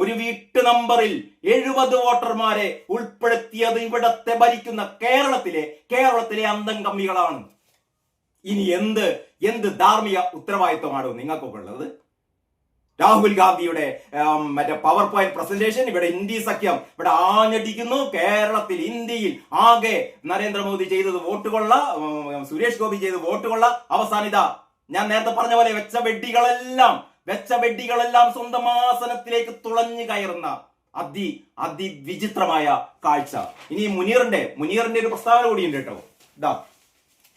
ഒരു വീട്ടു നമ്പറിൽ 70 വോട്ടർമാരെ ഉൾപ്പെടുത്തിയത് ഇവിടത്തെ ഭരിക്കുന്ന കേരളത്തിലെ അന്തം കമ്മികളാണ്. ഇനി എന്ത് ധാർമ്മിക ഉത്തരവാദിത്വമാണ് നിങ്ങൾക്കൊക്കെ ഉള്ളത്? രാഹുൽ ഗാന്ധിയുടെ മറ്റേ പവർ പോയിന്റ് പ്രസന്റേഷൻ, ഇവിടെ ഇന്ത്യ സഖ്യം ഇവിടെ ആഞ്ഞടിക്കുന്നു. കേരളത്തിൽ ഇന്ത്യയിൽ ആകെ നരേന്ദ്രമോദി ചെയ്തത് വോട്ടുകൊള്ള, സുരേഷ് ഗോപി ചെയ്തത് വോട്ടുകൊള്ള. അവസാനിത ഞാൻ നേരത്തെ പറഞ്ഞ പോലെ വെച്ച വെഡികളെല്ലാം സ്വന്തം ആസനത്തിലേക്ക് തുളഞ്ഞു കയറുന്ന അതിവിചിത്രമായ കാഴ്ച. ഇനി മുനീറിന്റെ ഒരു പ്രസ്താവന കൂടിയുണ്ട് കേട്ടോ. ഇതാ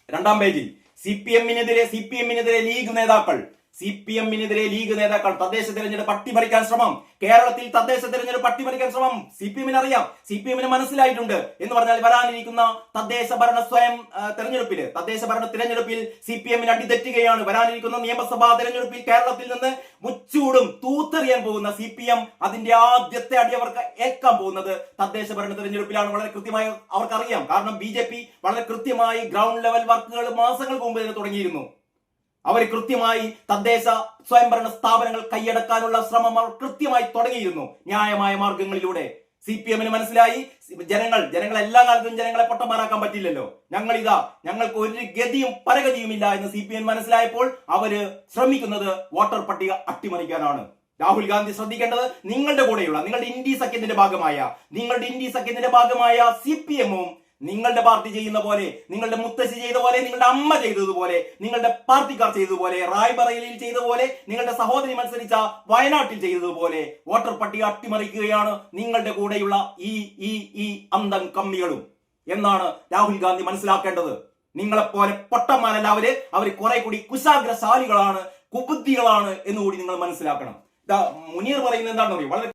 2-ാം പേജിൽ സിപിഎമ്മിനെതിരെ ലീഗ് നേതാക്കൾ തദ്ദേശ തെരഞ്ഞെടുപ്പ് അട്ടിമറിക്കാൻ ശ്രമം. കേരളത്തിൽ തദ്ദേശ തെരഞ്ഞെടുപ്പ് അട്ടിമറിക്കാൻ ശ്രമം. സിപിഎമ്മിന് അറിയാം, സിപിഎമ്മിന് മനസ്സിലായിട്ടുണ്ട്. എന്ന് പറഞ്ഞാൽ വരാനിരിക്കുന്ന തദ്ദേശ ഭരണ തിരഞ്ഞെടുപ്പിൽ സിപിഎമ്മിന് അടിതെറ്റുകയാണ്. വരാനിരിക്കുന്ന നിയമസഭാ തെരഞ്ഞെടുപ്പിൽ കേരളത്തിൽ നിന്ന് മുച്ചൂടും തൂത്തെറിയാൻ പോകുന്ന സിപിഎം അതിന്റെ ആദ്യത്തെ അടി അവർക്ക് ഏൽക്കാൻ പോകുന്നത് തദ്ദേശ ഭരണ തിരഞ്ഞെടുപ്പിലാണ്. വളരെ കൃത്യമായി അവർക്കറിയാം. കാരണം ബിജെപി വളരെ കൃത്യമായി ഗ്രൗണ്ട് ലെവൽ വർക്കുകൾ മാസങ്ങൾക്ക് മുമ്പ് തന്നെ തുടങ്ങിയിരുന്നു. അവർ കൃത്യമായി തദ്ദേശ സ്വയംഭരണ സ്ഥാപനങ്ങൾ കൈയടക്കാനുള്ള ശ്രമം അവർ കൃത്യമായി തുടങ്ങിയിരുന്നു, ന്യായമായ മാർഗങ്ങളിലൂടെ. സിപിഎമ്മിന് മനസ്സിലായി, ജനങ്ങൾ എല്ലാ കാലത്തും ജനങ്ങളെ പൊട്ടന്മാരാക്കാൻ പറ്റില്ലല്ലോ, ഞങ്ങൾക്ക് ഒരു ഗതിയും പരഗതിയുമില്ല എന്ന് സിപിഎം മനസ്സിലായപ്പോൾ അവര് ശ്രമിക്കുന്നത് വോട്ടർ പട്ടിക അട്ടിമറിക്കാനാണ്. രാഹുൽ ഗാന്ധി ശ്രദ്ധിക്കേണ്ടത് നിങ്ങളുടെ ഇന്ത്യ സഖ്യത്തിന്റെ ഭാഗമായ സിപിഎമ്മും നിങ്ങളുടെ പാർട്ടി ചെയ്യുന്ന പോലെ, നിങ്ങളുടെ മുത്തശ്ശി ചെയ്ത പോലെ, നിങ്ങളുടെ അമ്മ ചെയ്തതുപോലെ, നിങ്ങളുടെ പാർട്ടിക്കാർ ചെയ്തതുപോലെ, റായ്ബറേലിയിൽ ചെയ്ത പോലെ, നിങ്ങളുടെ സഹോദരി മത്സരിച്ച വയനാട്ടിൽ ചെയ്തതുപോലെ വോട്ടർ പട്ടിക അട്ടിമറിക്കുകയാണ് നിങ്ങളുടെ കൂടെയുള്ള ഈ അന്തം കമ്മികളും എന്നാണ് രാഹുൽ ഗാന്ധി മനസ്സിലാക്കേണ്ടത്. നിങ്ങളെപ്പോലെ പൊട്ടന്മാരല്ല അവര് കുറെ കൂടി കുശാഗ്രശാലികളാണ്, കുബുദ്ധികളാണ് എന്നുകൂടി നിങ്ങൾ മനസ്സിലാക്കണം. മുനീർ പറയുന്നത് എന്താണെന്ന് പറയും. വളരെ